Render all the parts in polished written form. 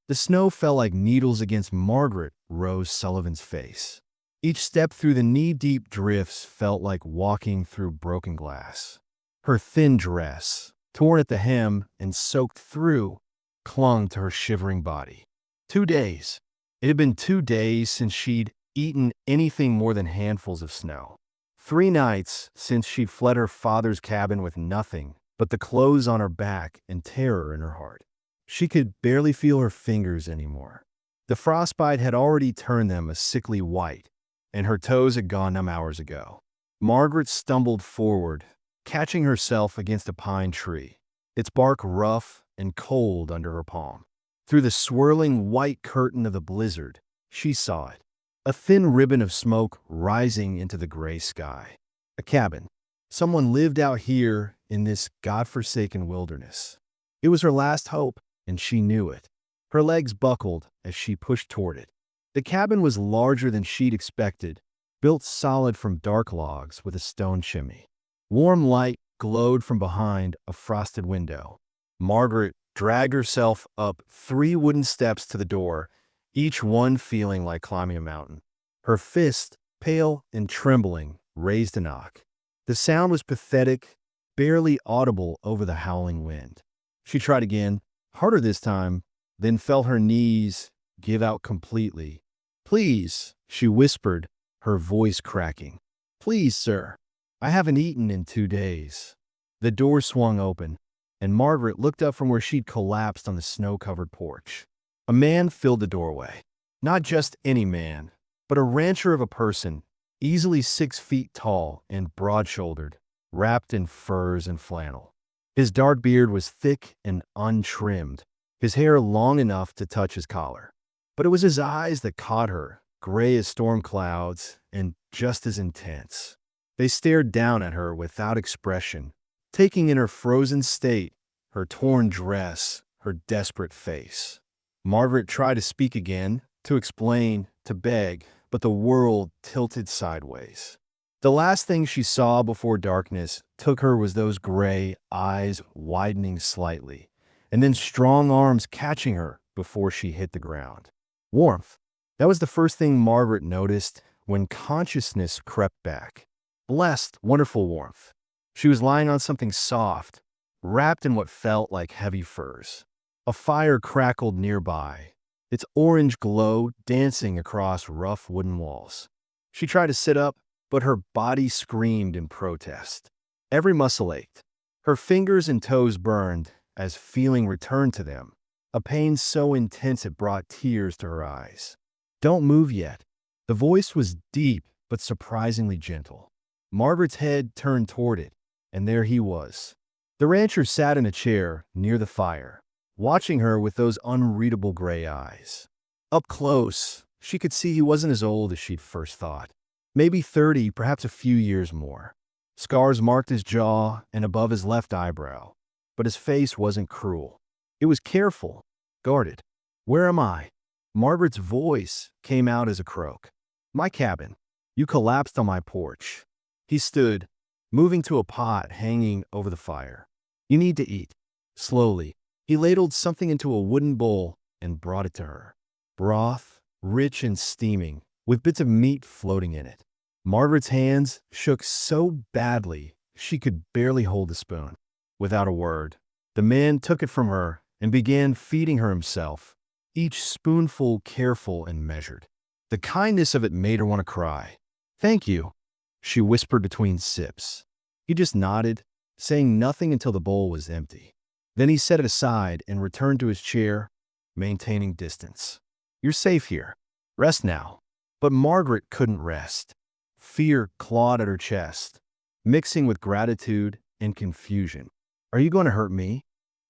The snow fell like needles against Margaret Rose Sullivan's face. Each step through the knee-deep drifts felt like walking through broken glass. Her thin dress, torn at the hem and soaked through, clung to her shivering body. 2 days. It had been 2 days since she'd eaten anything more than handfuls of snow. 3 nights since she'd fled her father's cabin with nothing but the clothes on her back and terror in her heart. She could barely feel her fingers anymore. The frostbite had already turned them a sickly white, and her toes had gone numb hours ago. Margaret stumbled forward, catching herself against a pine tree, its bark rough and cold under her palm. Through the swirling white curtain of the blizzard, she saw it, a thin ribbon of smoke rising into the gray sky. A cabin. Someone lived out here in this godforsaken wilderness. It was her last hope, and she knew it. Her legs buckled as she pushed toward it. The cabin was larger than she'd expected, built solid from dark logs with a stone chimney. Warm light glowed from behind a frosted window. Margaret dragged herself up 3 wooden steps to the door, each one feeling like climbing a mountain. Her fist, pale and trembling, raised a knock. The sound was pathetic, barely audible over the howling wind. She tried again, harder this time, then felt her knees give out completely. "Please," she whispered, her voice cracking. "Please, sir. I haven't eaten in 2 days." The door swung open, and Margaret looked up from where she'd collapsed on the snow-covered porch. A man filled the doorway. Not just any man, but a rancher of a person, easily 6 feet tall and broad-shouldered, wrapped in furs and flannel. His dark beard was thick and untrimmed, his hair long enough to touch his collar. But it was his eyes that caught her, gray as storm clouds and just as intense. They stared down at her without expression, taking in her frozen state, her torn dress, her desperate face. Margaret tried to speak again, to explain, to beg, but the world tilted sideways. The last thing she saw before darkness took her was those gray eyes widening slightly, and then strong arms catching her before she hit the ground. Warmth. That was the first thing Margaret noticed when consciousness crept back. Blessed, wonderful warmth. She was lying on something soft, wrapped in what felt like heavy furs. A fire crackled nearby, its orange glow dancing across rough wooden walls. She tried to sit up, but her body screamed in protest. Every muscle ached. Her fingers and toes burned as feeling returned to them, a pain so intense it brought tears to her eyes. "Don't move yet." The voice was deep but surprisingly gentle. Margaret's head turned toward it, and there he was. The rancher sat in a chair near the fire, watching her with those unreadable gray eyes. Up close, she could see he wasn't as old as she'd first thought. Maybe 30, perhaps a few years more. Scars marked his jaw and above his left eyebrow, but his face wasn't cruel. It was careful, guarded. "Where am I?" Margaret's voice came out as a croak. "My cabin. You collapsed on my porch." He stood, moving to a pot hanging over the fire. "You need to eat." Slowly, he ladled something into a wooden bowl and brought it to her. Broth, rich and steaming, with bits of meat floating in it. Margaret's hands shook so badly she could barely hold the spoon. Without a word, the man took it from her and began feeding her himself, each spoonful careful and measured. The kindness of it made her want to cry. "Thank you," she whispered between sips. He just nodded, saying nothing until the bowl was empty. Then he set it aside and returned to his chair, maintaining distance. "You're safe here. Rest now." But Margaret couldn't rest. Fear clawed at her chest, mixing with gratitude and confusion. "Are you going to hurt me?"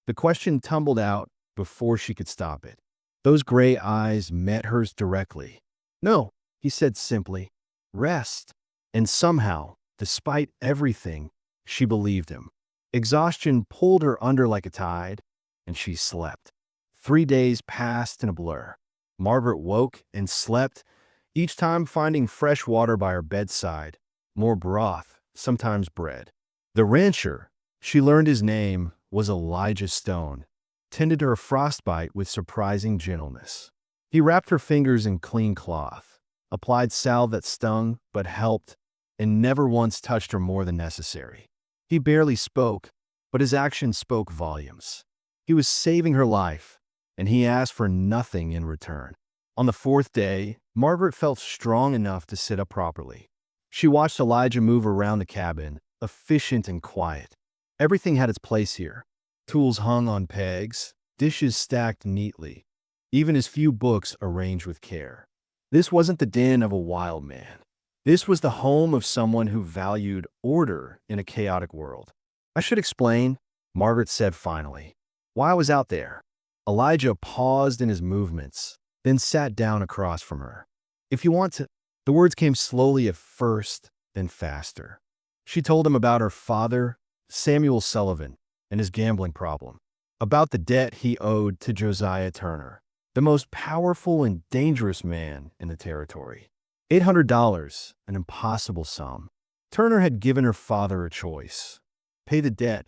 The question tumbled out before she could stop it. Those gray eyes met hers directly. "No," he said simply. "Rest." And somehow, despite everything, she believed him. Exhaustion pulled her under like a tide, and she slept. 3 days passed in a blur. Margaret woke and slept, each time finding fresh water by her bedside, more broth, sometimes bread. The rancher, she learned his name, was Elijah Stone. tended to her frostbite with surprising gentleness. He wrapped her fingers in clean cloth, applied salve that stung but helped, and never once touched her more than necessary. He barely spoke, but his actions spoke volumes. He was saving her life, and he asked for nothing in return. On the fourth day, Margaret felt strong enough to sit up properly. She watched Elijah move around the cabin, efficient and quiet. Everything had its place here. Tools hung on pegs, dishes stacked neatly, even his few books arranged with care. This wasn't the den of a wild man. This was the home of someone who valued order in a chaotic world. I should explain, Margaret said finally, why I was out there. Elijah paused in his movements, then sat down across from her. If you want to, the words came slowly at first, then faster. She told him about her father, Samuel Sullivan, and his gambling problem, about the debt he owed to Josiah Turner, the most powerful and dangerous man in the territory. $800, an impossible sum. Turner had given her father a choice: pay the debt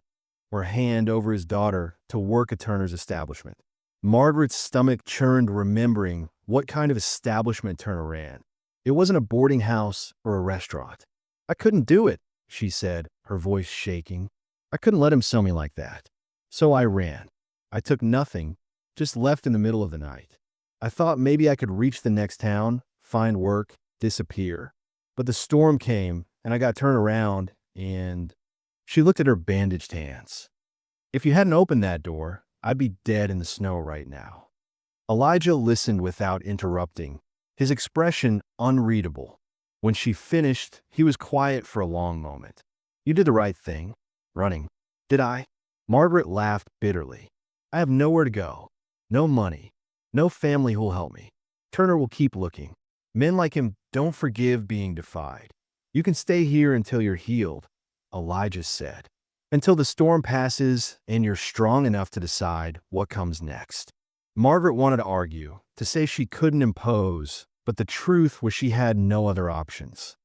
or hand over his daughter to work at Turner's establishment. Margaret's stomach churned remembering what kind of establishment Turner ran. It wasn't a boarding house or a restaurant. I couldn't do it, she said, her voice shaking. I couldn't let him sell me like that. So I ran. I took nothing, just left in the middle of the night. I thought maybe I could reach the next town, find work, disappear. But the storm came, and I got turned around, and she looked at her bandaged hands. If you hadn't opened that door, I'd be dead in the snow right now. Elijah listened without interrupting, his expression unreadable. When she finished, he was quiet for a long moment. You did the right thing, running. Did I? Margaret laughed bitterly. I have nowhere to go, no money, no family who'll help me. Turner will keep looking. Men like him don't forgive being defied. You can stay here until you're healed, Elijah said, until the storm passes and you're strong enough to decide what comes next. Margaret wanted to argue, to say she couldn't impose, but the truth was she had no other options.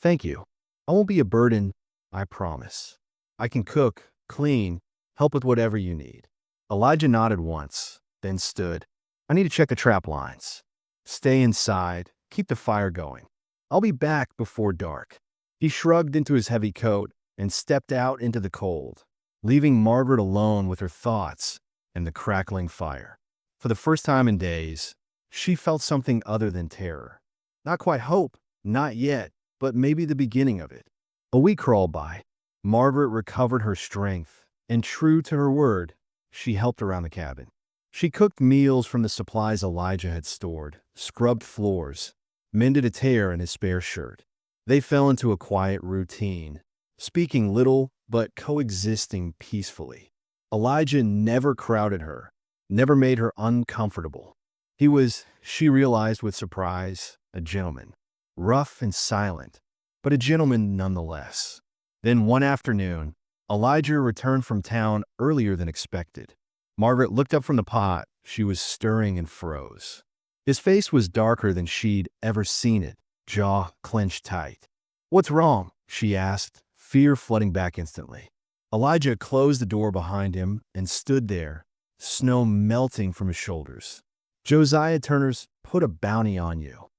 Thank you. I won't be a burden, I promise. I can cook, clean, help with whatever you need. Elijah nodded once, then stood. I need to check the trap lines. Stay inside, keep the fire going. I'll be back before dark. He shrugged into his heavy coat and stepped out into the cold, leaving Margaret alone with her thoughts and the crackling fire. For the first time in days, she felt something other than terror. Not quite hope, not yet, but maybe the beginning of it. A week crawled by. Margaret recovered her strength, and true to her word, she helped around the cabin. She cooked meals from the supplies Elijah had stored, scrubbed floors, mended a tear in his spare shirt. They fell into a quiet routine, speaking little but coexisting peacefully. Elijah never crowded her, never made her uncomfortable. He was, she realized with surprise, a gentleman. Rough and silent, but a gentleman nonetheless. Then one afternoon, Elijah returned from town earlier than expected. Margaret looked up from the pot she was stirring and froze. His face was darker than she'd ever seen it, jaw clenched tight. What's wrong? She asked, fear flooding back instantly. Elijah closed the door behind him and stood there, snow melting from his shoulders. Josiah Turner's put a bounty on you.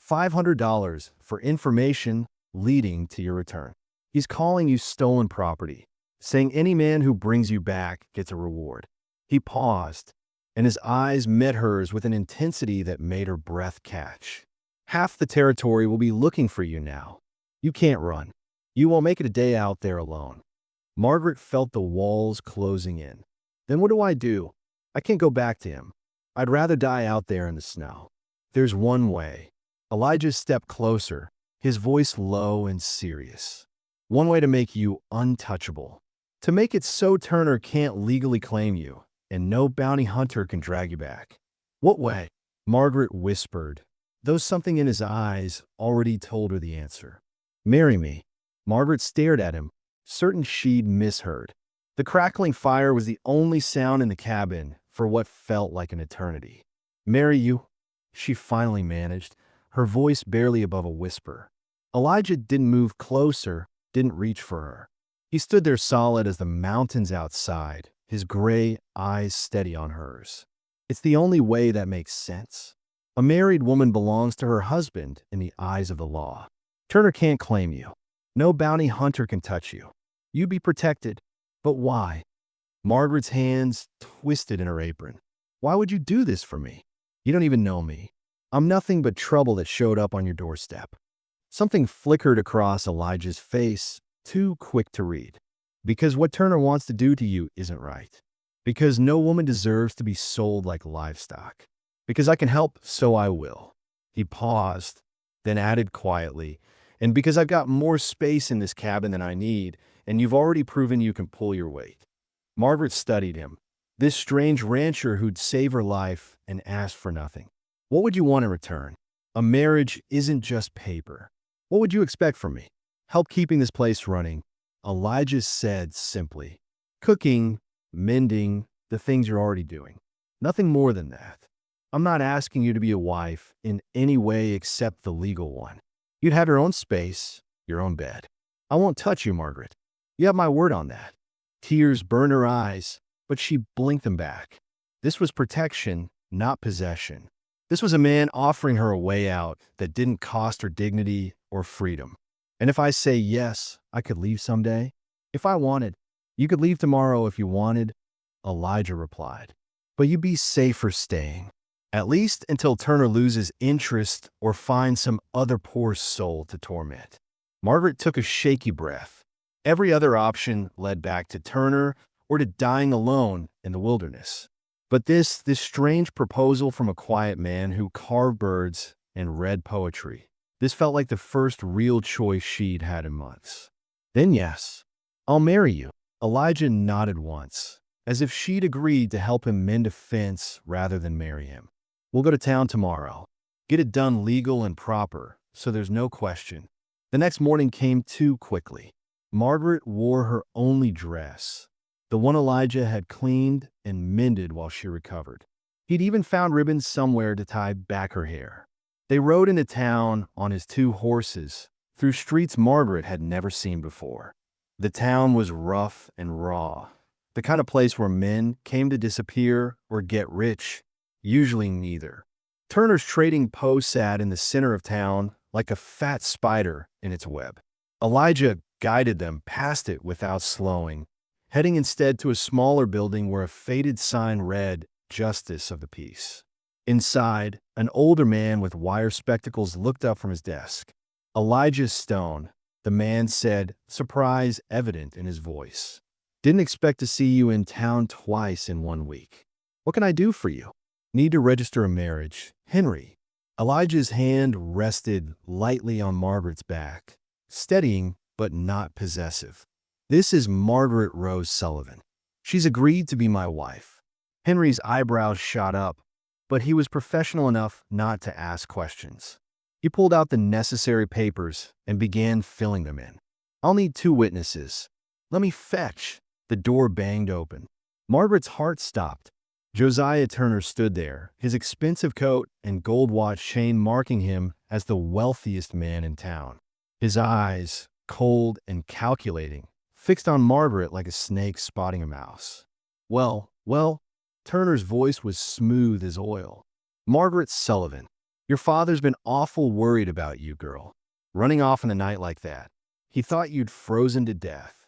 $500 for information leading to your return. He's calling you stolen property, saying any man who brings you back gets a reward. He paused, and his eyes met hers with an intensity that made her breath catch. Half the territory will be looking for you now. You can't run. You won't make it a day out there alone. Margaret felt the walls closing in. Then what do? I can't go back to him. I'd rather die out there in the snow. There's one way. Elijah stepped closer, his voice low and serious. One way to make you untouchable. To make it so Turner can't legally claim you, and no bounty hunter can drag you back. What way? Margaret whispered, though something in his eyes already told her the answer. Marry me. Margaret stared at him, certain she'd misheard. The crackling fire was the only sound in the cabin for what felt like an eternity. Marry you? She finally managed, her voice barely above a whisper. Elijah didn't move closer, didn't reach for her. He stood there solid as the mountains outside, his gray eyes steady on hers. It's the only way that makes sense. A married woman belongs to her husband in the eyes of the law. Turner can't claim you. No bounty hunter can touch you. You'd be protected. But why? Margaret's hands twisted in her apron. Why would you do this for me? You don't even know me. I'm nothing but trouble that showed up on your doorstep. Something flickered across Elijah's face, too quick to read. Because what Turner wants to do to you isn't right. Because no woman deserves to be sold like livestock. Because I can help, so I will. He paused, then added quietly, and because I've got more space in this cabin than I need, and you've already proven you can pull your weight. Margaret studied him, this strange rancher who'd save her life and asked for nothing. What would you want in return? A marriage isn't just paper. What would you expect from me? Help keeping this place running. Elijah said simply, cooking, mending, the things you're already doing. Nothing more than that. I'm not asking you to be a wife in any way except the legal one. You'd have your own space, your own bed. I won't touch you, Margaret. You have my word on that. Tears burned her eyes, but she blinked them back. This was protection, not possession. This was a man offering her a way out that didn't cost her dignity or freedom. And if I say yes, I could leave someday. If I wanted, you could leave tomorrow if you wanted, Elijah replied. But you'd be safer staying. At least until Turner loses interest or finds some other poor soul to torment. Margaret took a shaky breath. Every other option led back to Turner or to dying alone in the wilderness. But this strange proposal from a quiet man who carved birds and read poetry, this felt like the first real choice she'd had in months. Then yes, I'll marry you. Elijah nodded once, as if she'd agreed to help him mend a fence rather than marry him. We'll go to town tomorrow. Get it done legal and proper, so there's no question. The next morning came too quickly. Margaret wore her only dress, the one Elijah had cleaned and mended while she recovered. He'd even found ribbons somewhere to tie back her hair. They rode into town on his 2 horses, through streets Margaret had never seen before. The town was rough and raw, the kind of place where men came to disappear or get rich, usually neither. Turner's trading post sat in the center of town like a fat spider in its web. Elijah guided them past it without slowing, heading instead to a smaller building where a faded sign read, Justice of the Peace. Inside, an older man with wire spectacles looked up from his desk. Elijah Stone, the man said, surprise evident in his voice. Didn't expect to see you in town twice in 1 week. What can I do for you? Need to register a marriage. Henry. Elijah's hand rested lightly on Margaret's back, steadying but not possessive. This is Margaret Rose Sullivan. She's agreed to be my wife. Henry's eyebrows shot up, but he was professional enough not to ask questions. He pulled out the necessary papers and began filling them in. I'll need 2 witnesses. Let me fetch. The door banged open. Margaret's heart stopped. Josiah Turner stood there, his expensive coat and gold watch chain marking him as the wealthiest man in town. His eyes, cold and calculating, fixed on Margaret like a snake spotting a mouse. Well, Turner's voice was smooth as oil. Margaret Sullivan, your father's been awful worried about you, girl. Running off in a night like that. He thought you'd frozen to death.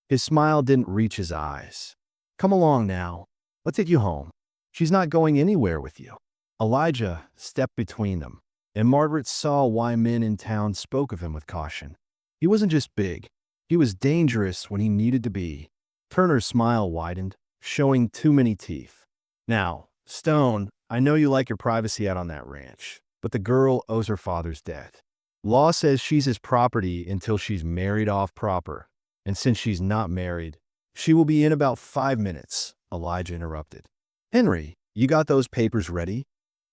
His smile didn't reach his eyes. Come along now. Let's take you home. She's not going anywhere with you. Elijah stepped between them, and Margaret saw why men in town spoke of him with caution. He wasn't just big. He was dangerous when he needed to be. Turner's smile widened, showing too many teeth. Now, Stone, I know you like your privacy out on that ranch, but the girl owes her father's debt. Law says she's his property until she's married off proper, and since she's not married, she will be in about 5 minutes, Elijah interrupted. Henry, you got those papers ready?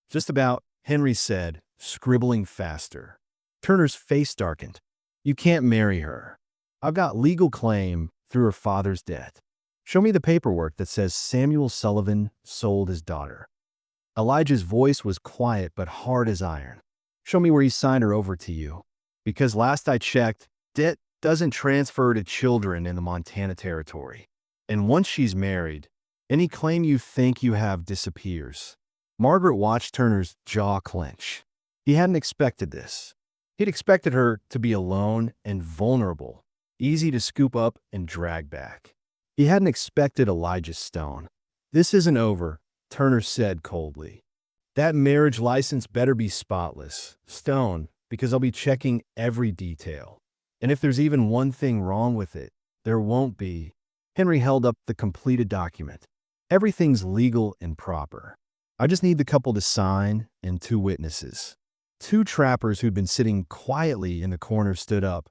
Just about, Henry said, scribbling faster. Turner's face darkened. You can't marry her. I've got legal claim through her father's debt. Show me the paperwork that says Samuel Sullivan sold his daughter. Elijah's voice was quiet but hard as iron. Show me where he signed her over to you. Because last I checked, debt doesn't transfer to children in the Montana Territory. And once she's married, Any claim you think you have disappears. Margaret watched Turner's jaw clench. He hadn't expected this. He'd expected her to be alone and vulnerable, easy to scoop up and drag back. He hadn't expected Elijah Stone. "This isn't over," Turner said coldly. "That marriage license better be spotless, Stone, because I'll be checking every detail. And if there's even one thing wrong with it, there won't be." Henry held up the completed document. "Everything's legal and proper. I just need the couple to sign and 2 witnesses." 2 trappers who'd been sitting quietly in the corner stood up,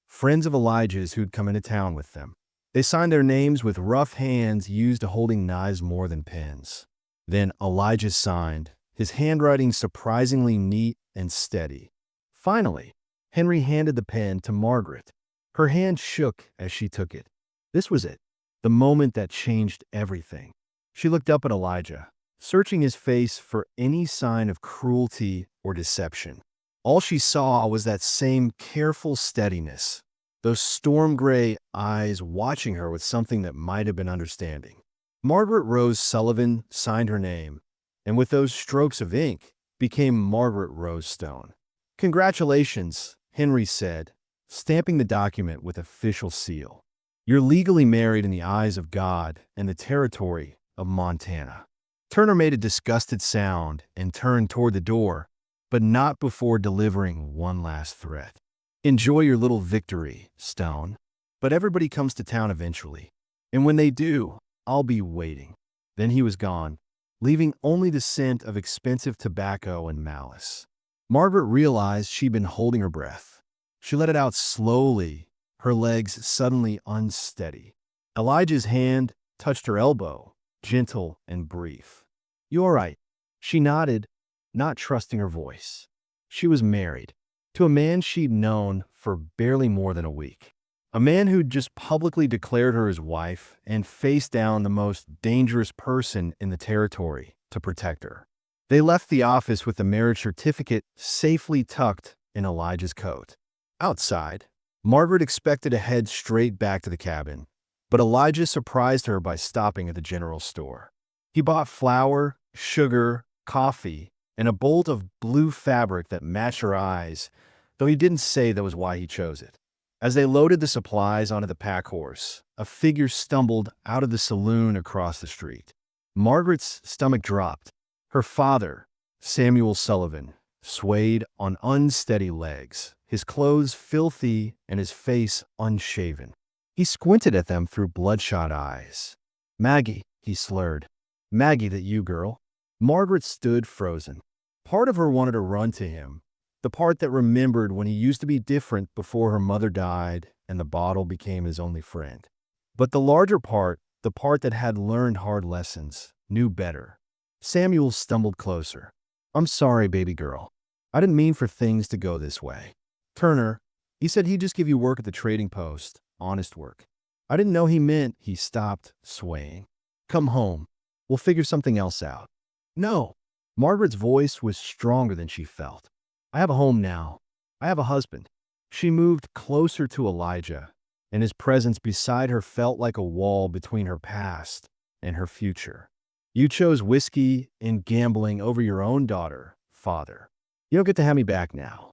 friends of Elijah's who'd come into town with them. They signed their names with rough hands used to holding knives more than pens. Then Elijah signed, his handwriting surprisingly neat and steady. Finally, Henry handed the pen to Margaret. Her hand shook as she took it. This was it, the moment that changed everything. She looked up at Elijah, searching his face for any sign of cruelty or deception. All she saw was that same careful steadiness, those storm-gray eyes watching her with something that might have been understanding. Margaret Rose Sullivan signed her name, and with those strokes of ink, became Margaret Rose Stone. "Congratulations," Henry said, stamping the document with official seal. "You're legally married in the eyes of God and the territory of Montana." Turner made a disgusted sound and turned toward the door, but not before delivering one last threat. "Enjoy your little victory, Stone. But everybody comes to town eventually. And when they do, I'll be waiting." Then he was gone, leaving only the scent of expensive tobacco and malice. Margaret realized she'd been holding her breath. She let it out slowly, her legs suddenly unsteady. Elijah's hand touched her elbow, gentle and brief. "You all right?" She nodded, not trusting her voice. She was married to a man she'd known for barely more than a week. A man who'd just publicly declared her his wife and faced down the most dangerous person in the territory to protect her. They left the office with the marriage certificate safely tucked in Elijah's coat. Outside, Margaret expected to head straight back to the cabin, but Elijah surprised her by stopping at the general store. He bought flour, sugar, coffee, and a bolt of blue fabric that matched her eyes, though he didn't say that was why he chose it. As they loaded the supplies onto the pack horse, a figure stumbled out of the saloon across the street. Margaret's stomach dropped. Her father, Samuel Sullivan, swayed on unsteady legs, his clothes filthy and his face unshaven. He squinted at them through bloodshot eyes. "Maggie," he slurred. "Maggie, that you, girl?" Margaret stood frozen. Part of her wanted to run to him, the part that remembered when he used to be different before her mother died and the bottle became his only friend. But the larger part, the part that had learned hard lessons, knew better. Samuel stumbled closer. "I'm sorry, baby girl. I didn't mean for things to go this way. Turner, he said he'd just give you work at the trading post, honest work. I didn't know he meant." He stopped, swaying. "Come home. We'll figure something else out." "No." Margaret's voice was stronger than she felt. "I have a home now. I have a husband." She moved closer to Elijah, and his presence beside her felt like a wall between her past and her future. "You chose whiskey and gambling over your own daughter, father. You don't get to have me back now."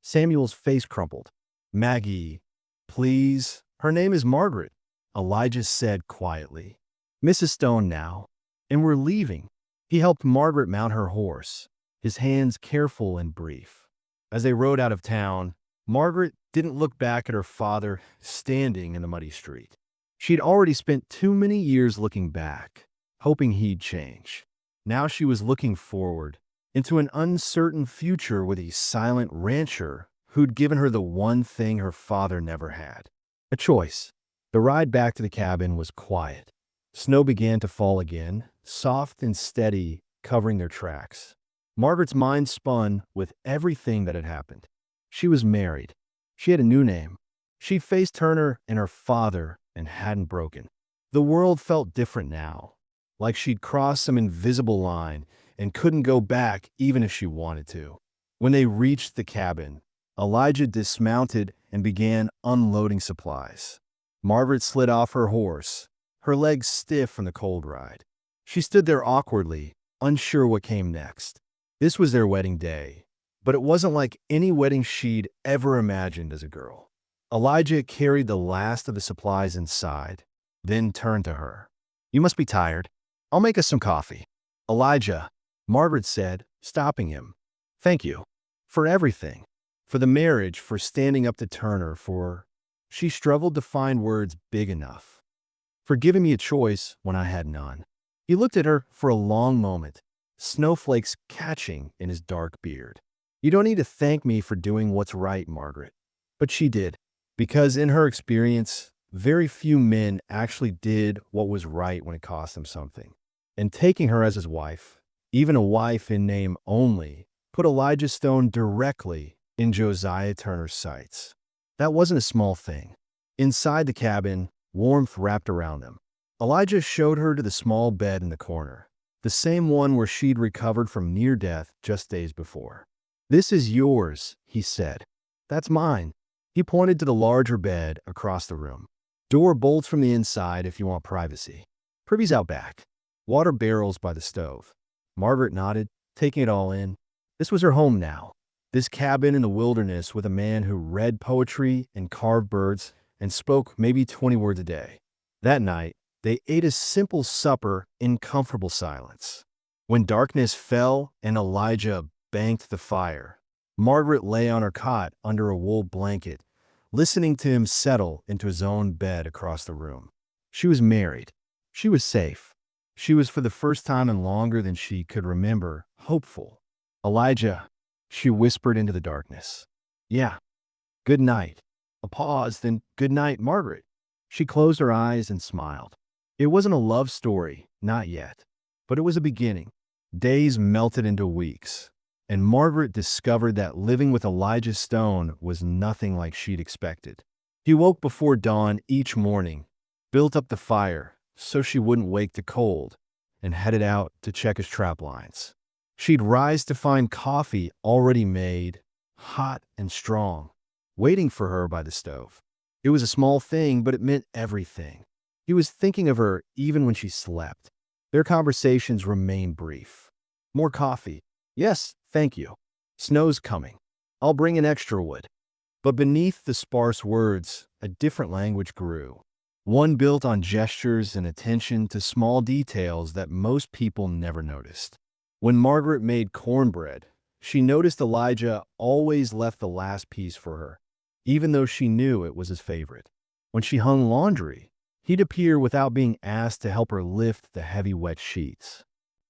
Samuel's face crumpled. "Maggie, please." "Her name is Margaret," Elijah said quietly. "Mrs. Stone now. And we're leaving." He helped Margaret mount her horse, his hands careful and brief. As they rode out of town, Margaret didn't look back at her father standing in the muddy street. She'd already spent too many years looking back, hoping he'd change. Now she was looking forward, into an uncertain future with a silent rancher who'd given her the one thing her father never had: a choice. The ride back to the cabin was quiet. Snow began to fall again, soft and steady, covering their tracks. Margaret's mind spun with everything that had happened. She was married. She had a new name. She faced Turner and her father and hadn't broken. The world felt different now, like she'd crossed some invisible line and couldn't go back even if she wanted to. When they reached the cabin, Elijah dismounted and began unloading supplies. Margaret slid off her horse, her legs stiff from the cold ride. She stood there awkwardly, unsure what came next. This was their wedding day, but it wasn't like any wedding she'd ever imagined as a girl. Elijah carried the last of the supplies inside, then turned to her. "You must be tired. I'll make us some coffee." "Elijah," Margaret said, stopping him. "Thank you. For everything. For the marriage, for standing up to Turner, for—" She struggled to find words big enough. "For giving me a choice when I had none." He looked at her for a long moment, snowflakes catching in his dark beard. "You don't need to thank me for doing what's right, Margaret." But she did, because in her experience, very few men actually did what was right when it cost them something. And taking her as his wife, even a wife in name only, put Elijah Stone directly in Josiah Turner's sights. That wasn't a small thing. Inside the cabin, warmth wrapped around them. Elijah showed her to the small bed in the corner, the same one where she'd recovered from near death just days before. "This is yours," he said. "That's mine." He pointed to the larger bed across the room. "Door bolts from the inside if you want privacy. Privy's out back. Water barrels by the stove." Margaret nodded, taking it all in. This was her home now. This cabin in the wilderness with a man who read poetry and carved birds and spoke maybe 20 words a day. That night, they ate a simple supper in comfortable silence. When darkness fell and Elijah banked the fire, Margaret lay on her cot under a wool blanket, listening to him settle into his own bed across the room. She was married. She was safe. She was, for the first time in longer than she could remember, hopeful. "Elijah," she whispered into the darkness. "Yeah. Good night." A pause, then "Good night, Margaret." She closed her eyes and smiled. It wasn't a love story, not yet. But it was a beginning. Days melted into weeks, and Margaret discovered that living with Elijah Stone was nothing like she'd expected. He woke before dawn each morning, built up the fire so she wouldn't wake to cold, and headed out to check his trap lines. She'd rise to find coffee already made, hot and strong, waiting for her by the stove. It was a small thing, but it meant everything. He was thinking of her even when she slept. Their conversations remained brief. "More coffee." "Yes, thank you." "Snow's coming. I'll bring in extra wood." But beneath the sparse words, a different language grew. One built on gestures and attention to small details that most people never noticed. When Margaret made cornbread, she noticed Elijah always left the last piece for her, even though she knew it was his favorite. When she hung laundry, he'd appear without being asked to help her lift the heavy wet sheets.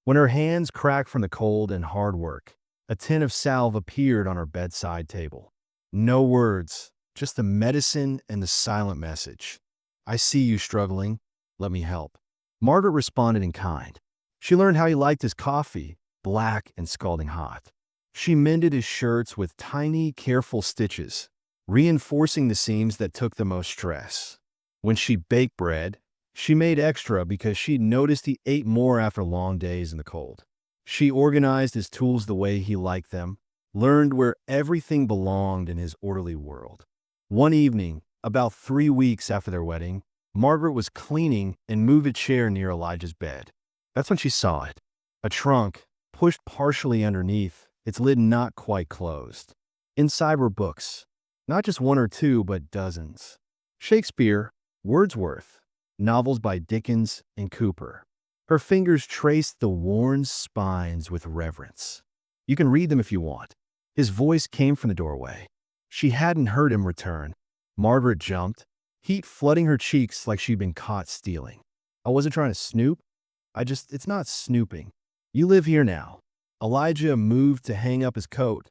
When her hands cracked from the cold and hard work, a tin of salve appeared on her bedside table. No words, just the medicine and the silent message. "I see you struggling. Let me help." Margaret responded in kind. She learned how he liked his coffee, black and scalding hot. She mended his shirts with tiny, careful stitches, reinforcing the seams that took the most stress. When she baked bread, she made extra because she'd noticed he ate more after long days in the cold. She organized his tools the way he liked them, learned where everything belonged in his orderly world. One evening, about 3 weeks after their wedding, Margaret was cleaning and moved a chair near Elijah's bed. That's when she saw it. A trunk, pushed partially underneath, its lid not quite closed. Inside were books. Not just one or two, but dozens. Shakespeare, Wordsworth, novels by Dickens and Cooper. Her fingers traced the worn spines with reverence. "You can read them if you want." His voice came from the doorway. She hadn't heard him return. Margaret jumped, heat flooding her cheeks like she'd been caught stealing. "I wasn't trying to snoop. It's not snooping. You live here now." Elijah moved to hang up his coat,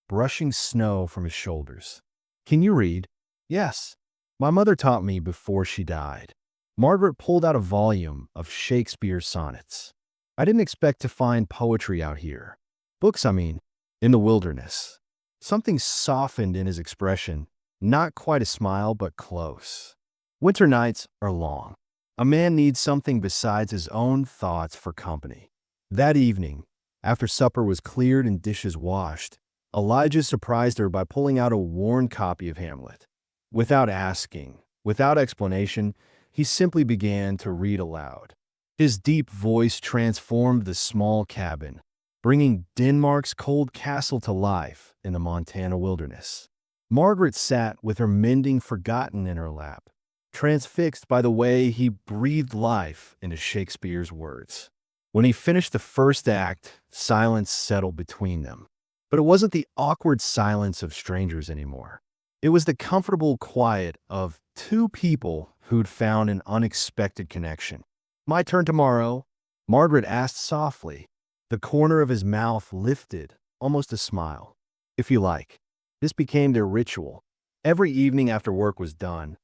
brushing snow from his shoulders. "Can you read?" "Yes. My mother taught me before she died." Margaret pulled out a volume of Shakespeare's sonnets. "I didn't expect to find poetry out here. Books, I mean, in the wilderness." Something softened in his expression, not quite a smile, but close. Winter nights are long. A man needs something besides his own thoughts for company. That evening, after supper was cleared and dishes washed, Elijah surprised her by pulling out a worn copy of Hamlet. Without asking, without explanation, he simply began to read aloud. His deep voice transformed the small cabin, bringing Denmark's cold castle to life in the Montana wilderness. Margaret sat with her mending forgotten in her lap, transfixed by the way he breathed life into Shakespeare's words. When he finished the first act, silence settled between them. But it wasn't the awkward silence of strangers anymore. It was the comfortable quiet of two people who'd found an unexpected connection. "My turn tomorrow?" Margaret asked softly. The corner of his mouth lifted, almost a smile. "If you like." This became their ritual. Every evening after work was done,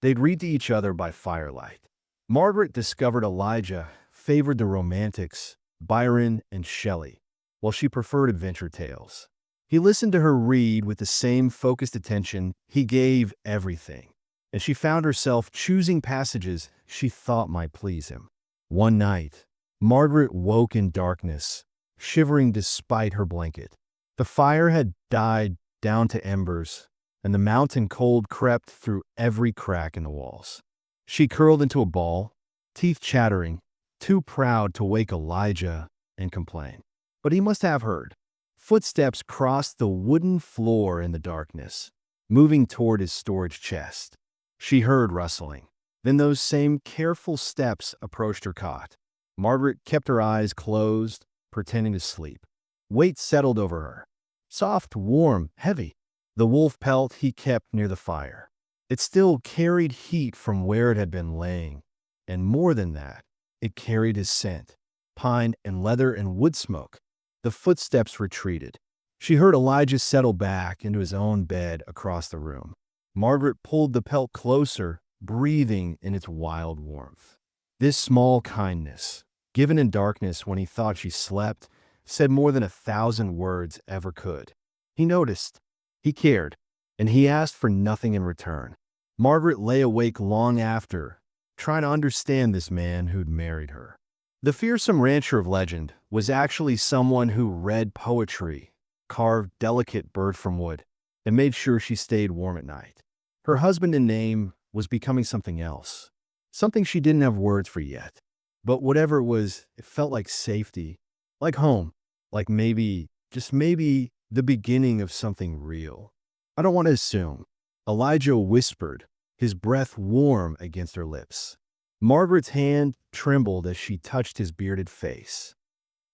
they'd read to each other by firelight. Margaret discovered Elijah favored the romantics, Byron and Shelley, while she preferred adventure tales. He listened to her read with the same focused attention he gave everything, and she found herself choosing passages she thought might please him. One night, Margaret woke in darkness, shivering despite her blanket. The fire had died down to embers, and the mountain cold crept through every crack in the walls. She curled into a ball, teeth chattering, too proud to wake Elijah and complain. But he must have heard. Footsteps crossed the wooden floor in the darkness, moving toward his storage chest. She heard rustling. Then those same careful steps approached her cot. Margaret kept her eyes closed, pretending to sleep. Weight settled over her. Soft, warm, heavy. The wolf pelt he kept near the fire. It still carried heat from where it had been laying. And more than that, it carried his scent. Pine and leather and wood smoke. The footsteps retreated. She heard Elijah settle back into his own bed across the room. Margaret pulled the pelt closer, breathing in its wild warmth. This small kindness, given in darkness when he thought she slept, said more than 1,000 words ever could. He noticed. He cared. And he asked for nothing in return. Margaret lay awake long after, trying to understand this man who'd married her. The fearsome rancher of legend was actually someone who read poetry, carved delicate bird from wood, and made sure she stayed warm at night. Her husband in name was becoming something else, something she didn't have words for yet. But whatever it was, it felt like safety, like home, like maybe, just maybe, the beginning of something real. "I don't want to assume," Elijah whispered, his breath warm against her lips. Margaret's hand trembled as she touched his bearded face.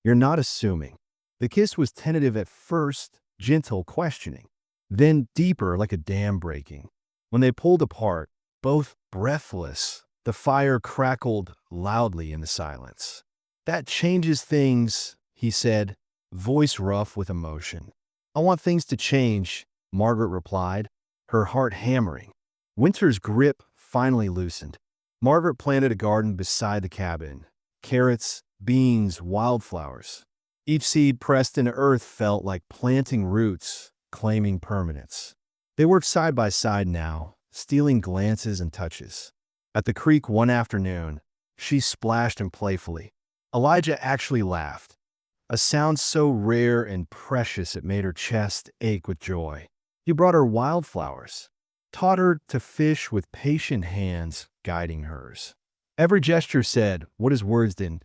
"You're not assuming." The kiss was tentative at first, gentle, questioning, then deeper like a dam breaking. When they pulled apart, both breathless, the fire crackled loudly in the silence. "That changes things," he said, voice rough with emotion. "I want things to change," Margaret replied, her heart hammering. Winter's grip finally loosened. Margaret planted a garden beside the cabin. Carrots, beans, wildflowers. Each seed pressed into earth felt like planting roots, claiming permanence. They worked side by side now, stealing glances and touches. At the creek one afternoon, she splashed him playfully. Elijah actually laughed, a sound so rare and precious it made her chest ache with joy. He brought her wildflowers, taught her to fish with patient hands guiding hers. Every gesture said what his words didn't: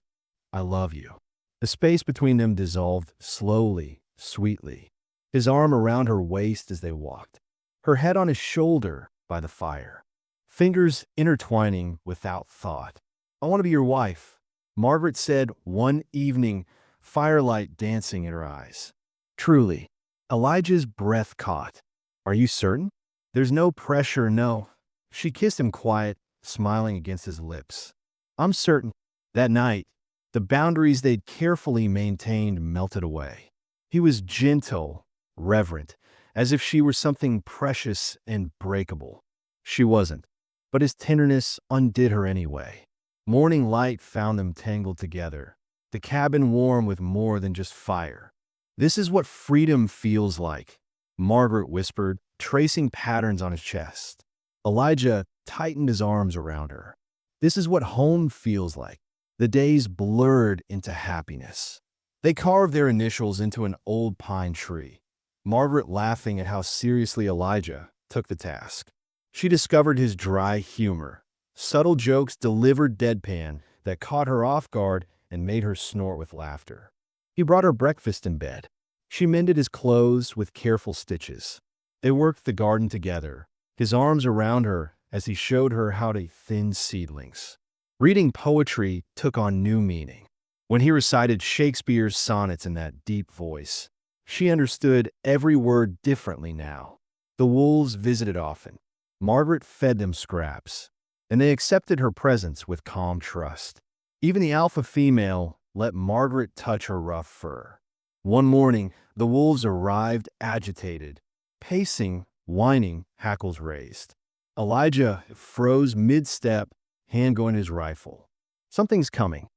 "I love you." The space between them dissolved slowly, sweetly. His arm around her waist as they walked, her head on his shoulder by the fire, fingers intertwining without thought. "I want to be your wife," Margaret said one evening, firelight dancing in her eyes. "Truly." Elijah's breath caught. "Are you certain?" "There's no pressure, no." She kissed him quiet, smiling against his lips. "I'm certain." That night, the boundaries they'd carefully maintained melted away. He was gentle, reverent, as if she were something precious and breakable. She wasn't, but his tenderness undid her anyway. Morning light found them tangled together, the cabin warm with more than just fire. "This is what freedom feels like," Margaret whispered, tracing patterns on his chest. Elijah tightened his arms around her. "This is what home feels like." The days blurred into happiness. They carved their initials into an old pine tree, Margaret laughing at how seriously Elijah took the task. She discovered his dry humor, Subtle jokes delivered deadpan that caught her off guard and made her snort with laughter. He brought her breakfast in bed. She mended his clothes with careful stitches. They worked the garden together, his arms around her as he showed her how to thin seedlings. Reading poetry took on new meaning. When he recited Shakespeare's sonnets in that deep voice, she understood every word differently now. The wolves visited often. Margaret fed them scraps, and they accepted her presence with calm trust. Even the alpha female let Margaret touch her rough fur. One morning, the wolves arrived agitated, pacing, whining, hackles raised. Elijah froze mid-step, hand going his rifle. Something's coming.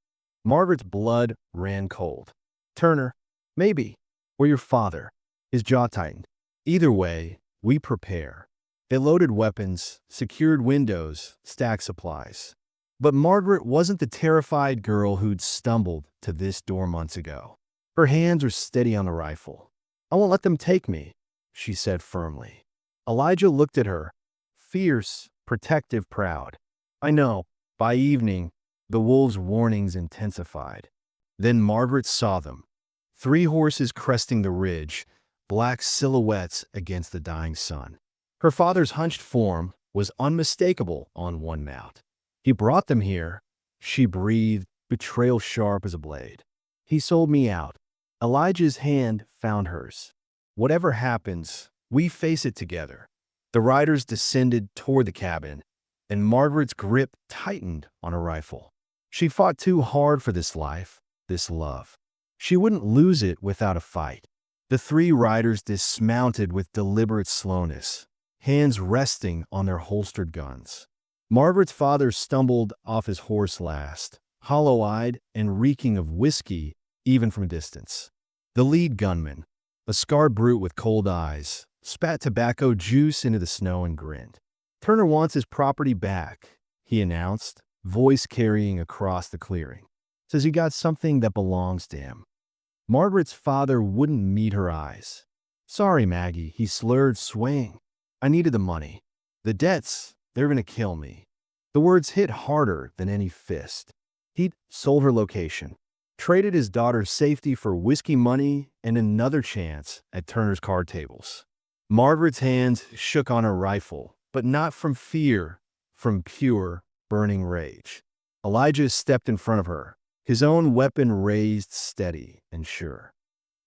Margaret's blood ran cold. Turner, maybe, or your father. His jaw tightened. Either way, we prepare. They loaded weapons, secured windows, stacked supplies. But Margaret wasn't the terrified girl who'd stumbled to this door months ago. Her hands were steady on the rifle. "I won't let them take me," she said firmly. Elijah looked at her, fierce, protective, proud. "I know." By evening, the wolves' warnings intensified. Then Margaret saw them. 3 horses cresting the ridge, black silhouettes against the dying sun. Her father's hunched form was unmistakable on one mount. "He brought them here," she breathed, betrayal sharp as a blade. "He sold me out." Elijah's hand found hers. "Whatever happens, we face it together." The riders descended toward the cabin, and Margaret's grip tightened on her rifle. She fought too hard for this life, this love. She wouldn't lose it without a fight. The 3 riders dismounted with deliberate slowness, hands resting on their holstered guns. Margaret's father stumbled off his horse last, hollow-eyed and reeking of whiskey even from a distance. The lead gunman, a scarred brute with cold eyes, spat tobacco juice into the snow and grinned. "Turner wants his property back," he announced, voice carrying across the clearing. "Says he got something that belongs to him." Margaret's father wouldn't meet her eyes. "Sorry, Maggie," he slurred, swaying. "I needed the money. The debts, they're gonna kill me." The words hit harder than any fist. He'd sold her location, traded his daughter's safety for whiskey money and another chance at Turner's card tables. Margaret's hands shook on her rifle, but not from fear, from pure, burning rage. Elijah stepped in front of her, his own weapon raised steady and sure.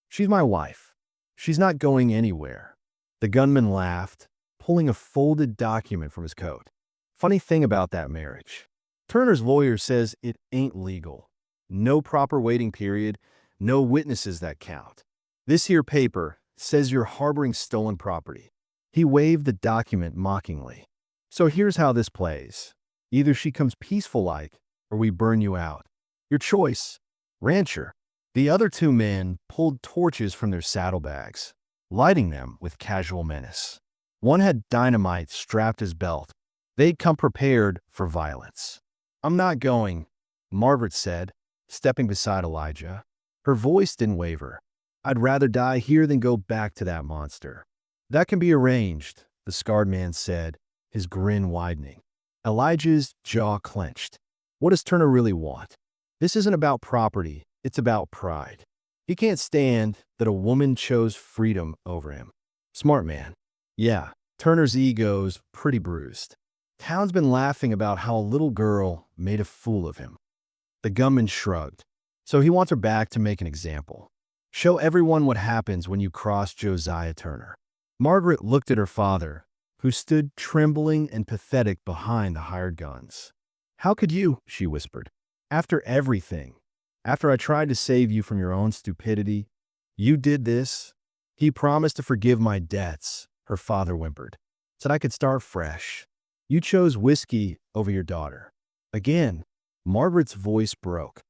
"She's my wife. She's not going anywhere." The gunman laughed, pulling a folded document from his coat. "Funny thing about that marriage. Turner's lawyer says it ain't legal. No proper waiting period, no witnesses that count. This here paper says you're harboring stolen property." He waved the document mockingly. "So here's how this plays. Either she comes peaceful-like, or we burn you out. Your choice, rancher." The other 2 men pulled torches from their saddlebags, lighting them with casual menace. One had dynamite strapped his belt. They'd come prepared for violence. "I'm not going," Margaret said, stepping beside Elijah. Her voice didn't waver. "I'd rather die here than go back to that monster." "That can be arranged," the scarred man said, his grin widening. Elijah's jaw clenched. What does Turner really want? This isn't about property, it's about pride. He can't stand that a woman chose freedom over him. Smart man. Yeah, Turner's ego's pretty bruised. Town's been laughing about how a little girl made a fool of him. The gunman shrugged. So he wants her back to make an example. Show everyone what happens when you cross Josiah Turner. Margaret looked at her father, who stood trembling and pathetic behind the hired guns. "How could you?" she whispered. "After everything. After I tried to save you from your own stupidity, you did this?" "He promised to forgive my debts," her father whimpered. "Said I could start fresh. You chose whiskey over your daughter." Again, Margaret's voice broke.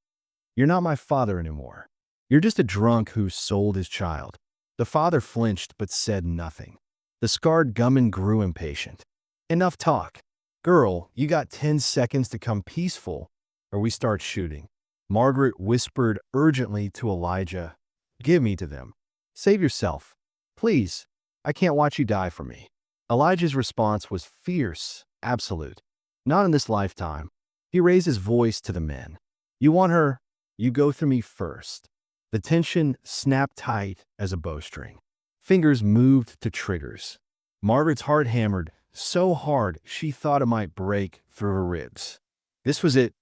"You're not my father anymore. You're just a drunk who sold his child." The father flinched but said nothing. The scarred gunman grew impatient. "Enough talk. Girl, you got 10 seconds to come peaceful, or we start shooting." Margaret whispered urgently to Elijah, "Give me to them. Save yourself. Please, I can't watch you die for me." Elijah's response was fierce, absolute. Not in this lifetime. He raised his voice to the men. You want her? You go through me first. The tension snapped tight as a bowstring. Fingers moved to triggers. Margaret's heart hammered so hard she thought it might break through her ribs. This was it.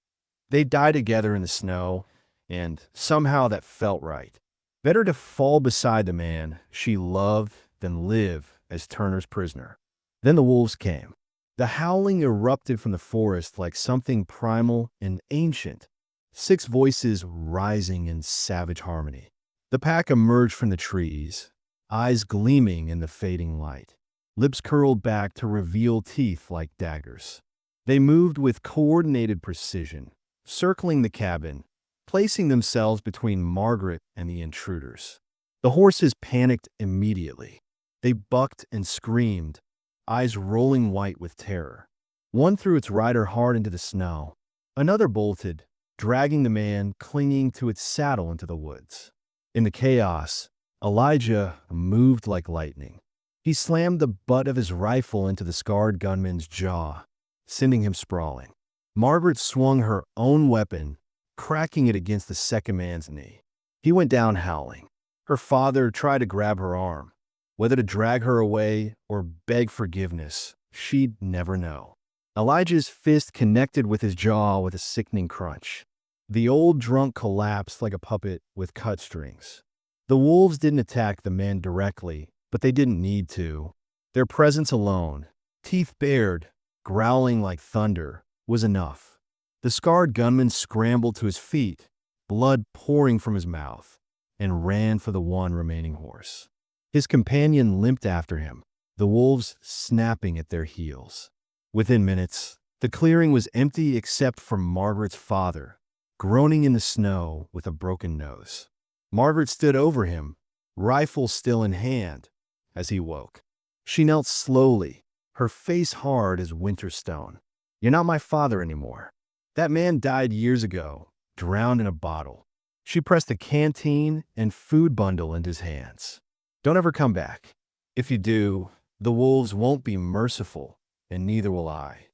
They'd die together in the snow, and somehow that felt right. Better to fall beside the man she loved than live as Turner's prisoner. Then the wolves came. The howling erupted from the forest like something primal and ancient, 6 voices rising in savage harmony. The pack emerged from the trees, eyes gleaming in the fading light, lips curled back to reveal teeth like daggers. They moved with coordinated precision, circling the cabin, placing themselves between Margaret and the intruders. The horses panicked immediately. They bucked and screamed, eyes rolling white with terror. One threw its rider hard into the snow. Another bolted, dragging the man clinging to its saddle into the woods. In the chaos, Elijah moved like lightning. He slammed the butt of his rifle into the scarred gunman's jaw, sending him sprawling. Margaret swung her own weapon, cracking it against the second man's knee. He went down howling. Her father tried to grab her arm. Whether to drag her away or beg forgiveness, she'd never know. Elijah's fist connected with his jaw with a sickening crunch. The old drunk collapsed like a puppet with cut strings. The wolves didn't attack the men directly, but they didn't need to. Their presence alone, teeth bared, growling like thunder, was enough. The scarred gunman scrambled to his feet, blood pouring from his mouth, and ran for the one remaining horse. His companion limped after him, the wolves snapping at their heels. Within minutes, the clearing was empty except for Margaret's father, groaning in the snow with a broken nose. Margaret stood over him, rifle still in hand, as he woke. She knelt slowly, her face hard as winter stone. You're not my father anymore. That man died years ago, drowned in a bottle. She pressed a canteen and food bundle into his hands. Don't ever come back. If you do, the wolves won't be merciful, and neither will I.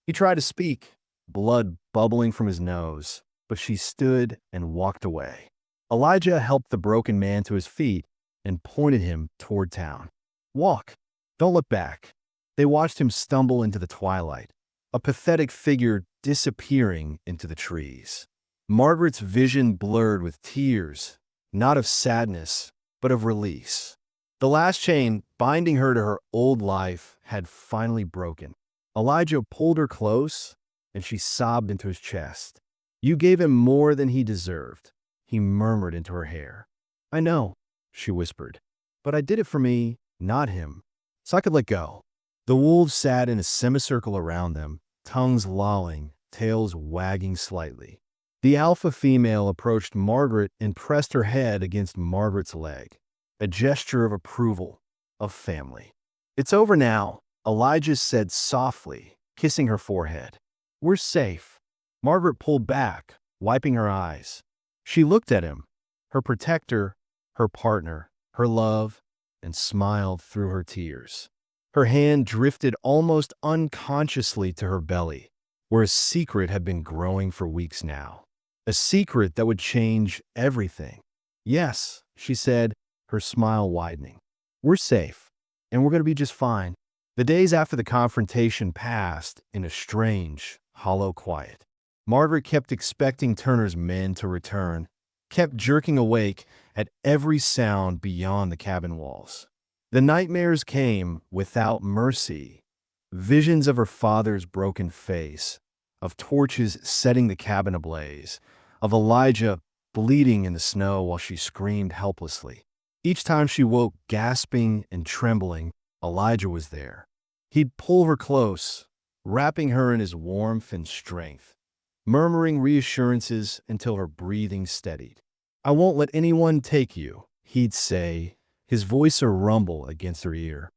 He tried to speak, blood bubbling from his nose, but she stood and walked away. Elijah helped the broken man to his feet and pointed him toward town. Walk. Don't look back. They watched him stumble into the twilight, a pathetic figure disappearing into the trees. Margaret's vision blurred with tears, not of sadness, but of release. The last chain binding her to her old life had finally broken. Elijah pulled her close, and she sobbed into his chest. You gave him more than he deserved, he murmured into her hair. I know, she whispered, but I did it for me, not him, so I could let go. The wolves sat in a semicircle around them, tongues lolling, tails wagging slightly. The alpha female approached Margaret and pressed her head against Margaret's leg, a gesture of approval, of family. It's over now, Elijah said softly, kissing her forehead. We're safe. Margaret pulled back, wiping her eyes. She looked at him, her protector, her partner, her love, and smiled through her tears. Her hand drifted almost unconsciously to her belly, where a secret had been growing for weeks now. A secret that would change everything. Yes, she said, her smile widening. We're safe, and we're going to be just fine. The days after the confrontation passed in a strange, hollow quiet. Margaret kept expecting Turner's men to return, kept jerking awake at every sound beyond the cabin walls. The nightmares came without mercy. Visions of her father's broken face, of torches setting the cabin ablaze, of Elijah bleeding in the snow while she screamed helplessly. Each time she woke gasping and trembling, Elijah was there. He'd pull her close, wrapping her in his warmth and strength, murmuring reassurances until her breathing steadied. I won't let anyone take you, he'd say, his voice a rumble against her ear.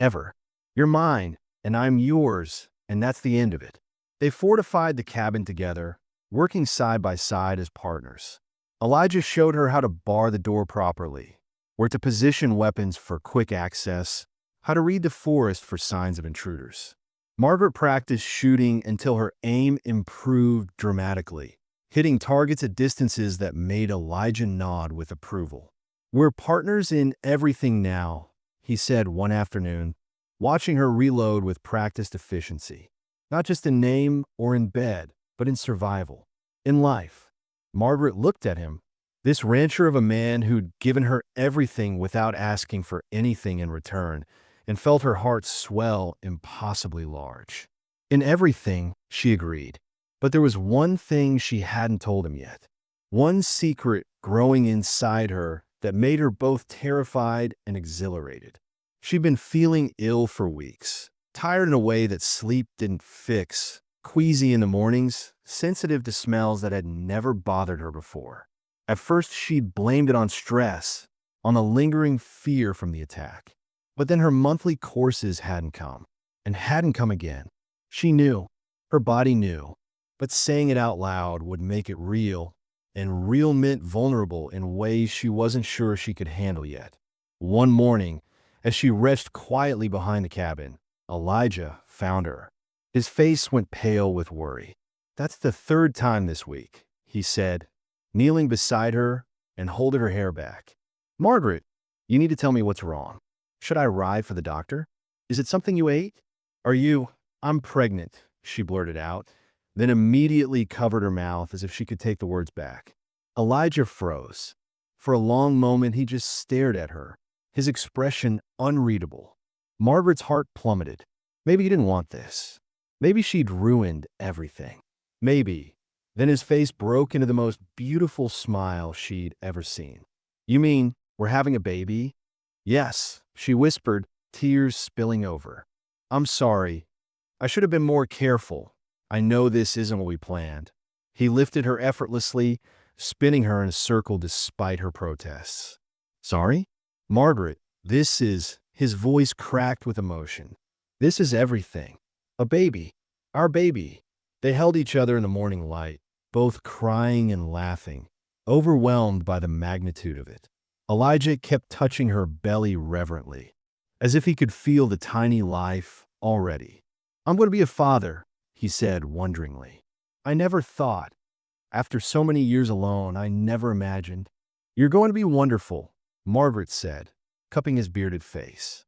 Ever. You're mine, and I'm yours, and that's the end of it. They fortified the cabin together, working side by side as partners. Elijah showed her how to bar the door properly, where to position weapons for quick access, how to read the forest for signs of intruders. Margaret practiced shooting until her aim improved dramatically, hitting targets at distances that made Elijah nod with approval. "We're partners in everything now," he said one afternoon, watching her reload with practiced efficiency. "Not just in name or in bed, but in survival, in life." Margaret looked at him, this rancher of a man who'd given her everything without asking for anything in return, and felt her heart swell impossibly large. "In everything," she agreed. But there was one thing she hadn't told him yet. One secret growing inside her that made her both terrified and exhilarated. She'd been feeling ill for weeks, tired in a way that sleep didn't fix, queasy in the mornings, sensitive to smells that had never bothered her before. At first, she'd blamed it on stress, on the lingering fear from the attack. But then her monthly courses hadn't come, and hadn't come again. She knew, her body knew, but saying it out loud would make it real, and real meant vulnerable in ways she wasn't sure she could handle yet. One morning, as she rested quietly behind the cabin, Elijah found her. His face went pale with worry. "That's the third time this week," he said, kneeling beside her and holding her hair back. "Margaret, you need to tell me what's wrong. Should I ride for the doctor? Is it something you ate? Are you—" "I'm pregnant," she blurted out, then immediately covered her mouth as if she could take the words back. Elijah froze. For a long moment, he just stared at her, his expression unreadable. Margaret's heart plummeted. Maybe he didn't want this. Maybe she'd ruined everything. Maybe. Then his face broke into the most beautiful smile she'd ever seen. "You mean we're having a baby?" "Yes," she whispered, tears spilling over. "I'm sorry. I should have been more careful. I know this isn't what we planned." He lifted her effortlessly, spinning her in a circle despite her protests. "Sorry? Margaret, this is—" His voice cracked with emotion. "This is everything. A baby. Our baby." They held each other in the morning light, both crying and laughing, overwhelmed by the magnitude of it. Elijah kept touching her belly reverently, as if he could feel the tiny life already. "I'm going to be a father," he said wonderingly. "I never thought. After so many years alone, I never imagined." "You're going to be wonderful," Margaret said, cupping his bearded face.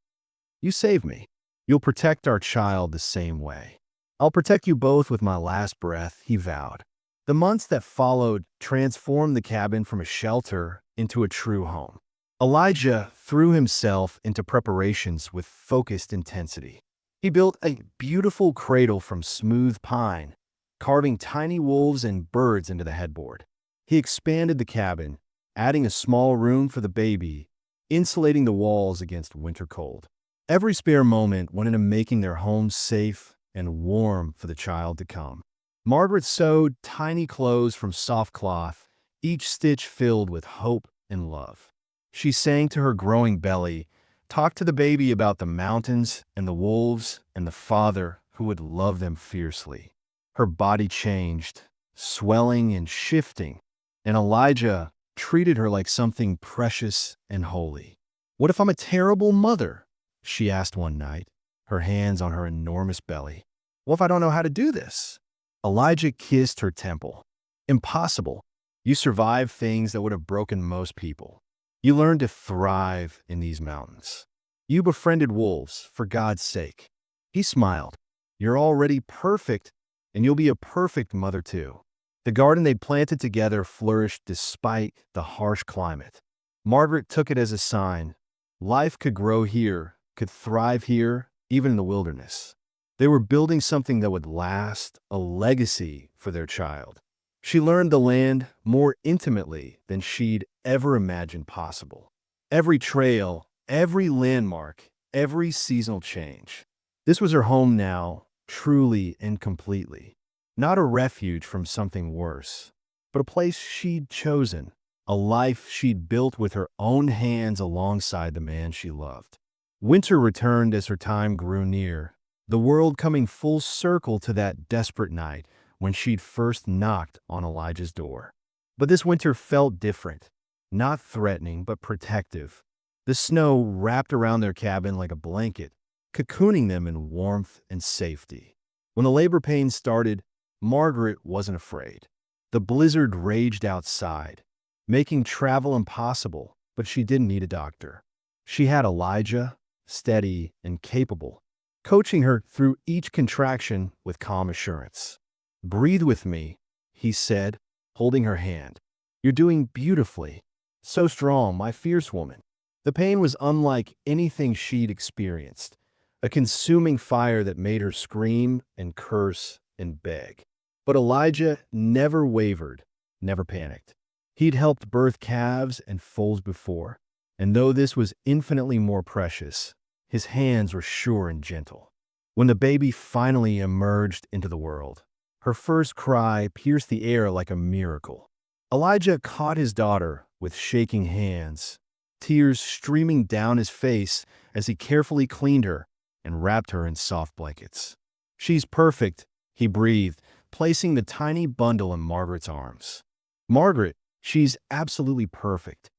"You saved me. You'll protect our child the same way." "I'll protect you both with my last breath," he vowed. The months that followed transformed the cabin from a shelter into a true home. Elijah threw himself into preparations with focused intensity. He built a beautiful cradle from smooth pine, carving tiny wolves and birds into the headboard. He expanded the cabin, adding a small room for the baby, insulating the walls against winter cold. Every spare moment went into making their home safe and warm for the child to come. Margaret sewed tiny clothes from soft cloth, each stitch filled with hope and love. She sang to her growing belly, talked to the baby about the mountains and the wolves and the father who would love them fiercely. Her body changed, swelling and shifting, and Elijah treated her like something precious and holy. "What if I'm a terrible mother?" she asked one night, her hands on her enormous belly. "What if I don't know how to do this?" Elijah kissed her temple. "Impossible. You survived things that would have broken most people. You learned to thrive in these mountains. You befriended wolves, for God's sake." He smiled. "You're already perfect, and you'll be a perfect mother too." The garden they'd planted together flourished despite the harsh climate. Margaret took it as a sign. Life could grow here, could thrive here, even in the wilderness. They were building something that would last, a legacy for their child. She learned the land more intimately than she'd ever imagined possible. Every trail, every landmark, every seasonal change. This was her home now, truly and completely. Not a refuge from something worse, but a place she'd chosen, a life she'd built with her own hands alongside the man she loved. Winter returned as her time grew near, the world coming full circle to that desperate night when she'd first knocked on Elijah's door. But this winter felt different, not threatening but protective. The snow wrapped around their cabin like a blanket, cocooning them in warmth and safety. When the labor pains started, Margaret wasn't afraid. The blizzard raged outside, making travel impossible, but she didn't need a doctor. She had Elijah, steady and capable, coaching her through each contraction with calm assurance. "Breathe with me," he said, holding her hand. "You're doing beautifully. So strong, my fierce woman." The pain was unlike anything she'd experienced, a consuming fire that made her scream and curse and beg. But Elijah never wavered, never panicked. He'd helped birth calves and foals before, and though this was infinitely more precious, his hands were sure and gentle. When the baby finally emerged into the world, her first cry pierced the air like a miracle. Elijah caught his daughter with shaking hands, tears streaming down his face as he carefully cleaned her and wrapped her in soft blankets. "She's perfect," he breathed, placing the tiny bundle in Margaret's arms. "Margaret, she's absolutely perfect."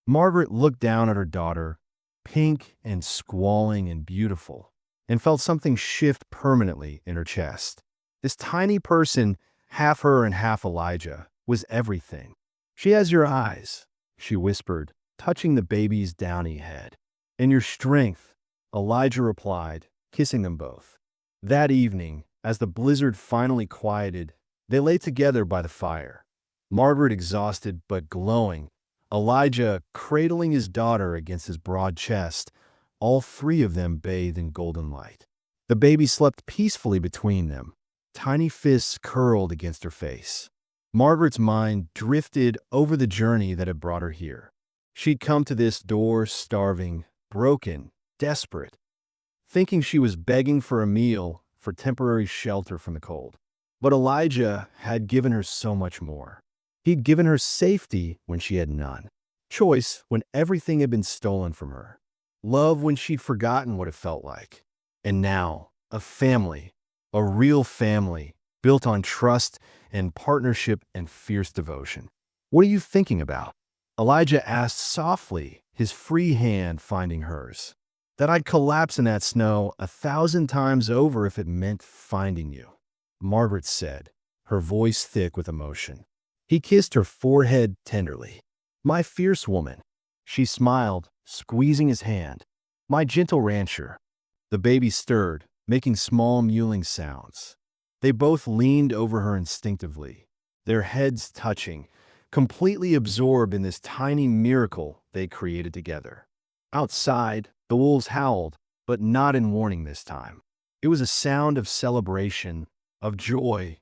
Margaret looked down at her daughter, pink and squalling and beautiful, and felt something shift permanently in her chest. This tiny person, half her and half Elijah, was everything. "She has your eyes," she whispered, touching the baby's downy head. "And your strength," Elijah replied, kissing them both. That evening, as the blizzard finally quieted, they lay together by the fire. Margaret exhausted but glowing, Elijah cradling his daughter against his broad chest, all three of them bathed in golden light. The baby slept peacefully between them, tiny fists curled against her face. Margaret's mind drifted over the journey that had brought her here. She'd come to this door starving, broken, desperate, thinking she was begging for a meal, for temporary shelter from the cold. But Elijah had given her so much more. He'd given her safety when she had none, choice when everything had been stolen from her, love when she'd forgotten what it felt like, and now a family, a real family, built on trust and partnership and fierce devotion. "What are you thinking about?" Elijah asked softly, his free hand finding hers. "That I'd collapse in that snow 1,000 times over if it meant finding you," Margaret said, her voice thick with emotion. He kissed her forehead tenderly. "My fierce woman," she smiled, squeezing his hand. "My gentle rancher." The baby stirred, making small mewling sounds. They both leaned over her instinctively, their heads touching, completely absorbed in this tiny miracle they created together. Outside, the wolves howled, but not in warning this time. It was a sound of celebration, of joy,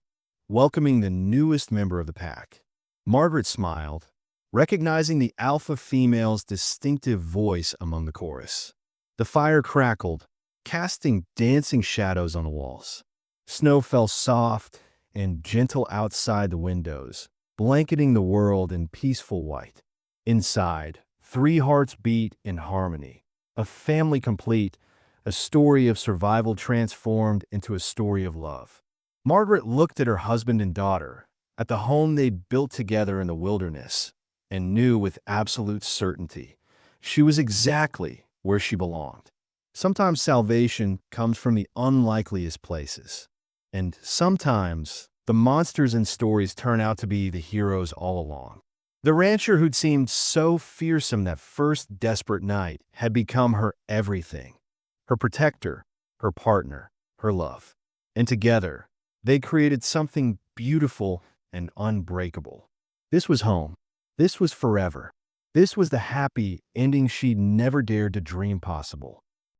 welcoming the newest member of the pack. Margaret smiled, recognizing the alpha female's distinctive voice among the chorus. The fire crackled, casting dancing shadows on the walls. Snow fell soft and gentle outside the windows, blanketing the world in peaceful white. Inside, three hearts beat in harmony, a family complete, a story of survival transformed into a story of love. Margaret looked at her husband and daughter, at the home they'd built together in the wilderness, and knew with absolute certainty she was exactly where she belonged. Sometimes salvation comes from the unlikeliest places, and sometimes the monsters in stories turn out to be the heroes all along. The rancher who'd seemed so fearsome that first desperate night had become her everything, her protector, her partner, her love. And together, they created something beautiful and unbreakable. This was home. This was forever. This was the happy ending she'd never dared to dream possible.